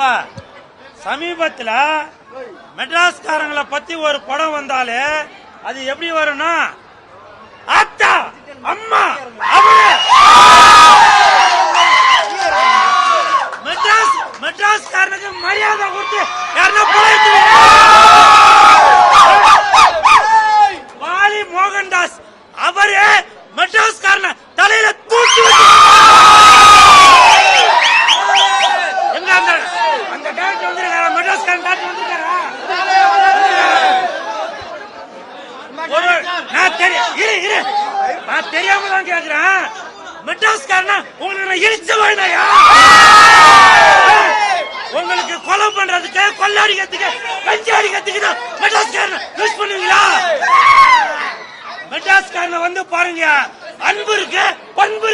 எப்பா சமீபத்துல மெட்ராஸ்காரங்களை பத்தி ஒரு படம் வந்தாலே அது எப்படி வரும்னா அத்தா அம்மா மெட்ராஸ்காரனுக்கு மரியாதை கொடுத்து யாருன்னா வாலி மோகன்தாஸ் அவரே மெட்ராஸ்காரனை தலையில தூக்கி எங்க அந்த டாக்டர் வந்திருக்காரா? மெட்ராஸ்காரன் டாக்டர் வந்திருக்காரா? நான் தெரியாம தான் கேக்குறேன். மெட்ராஸ்காரனா உங்களுக்கு நான் இழிச்ச வேணாயா? உங்களுக்கு கொலை பண்றதுக்கு கொள்ளாடிக்கிறதுக்கு கஞ்சி அடிக்கிறதுக்கு தான் மெட்ராஸ்காரனை யூஸ் பண்ணுவீங்களா? மெட்ராஸ்காரனை வந்து பாருங்க, அன்பு இருக்கு, பண்பு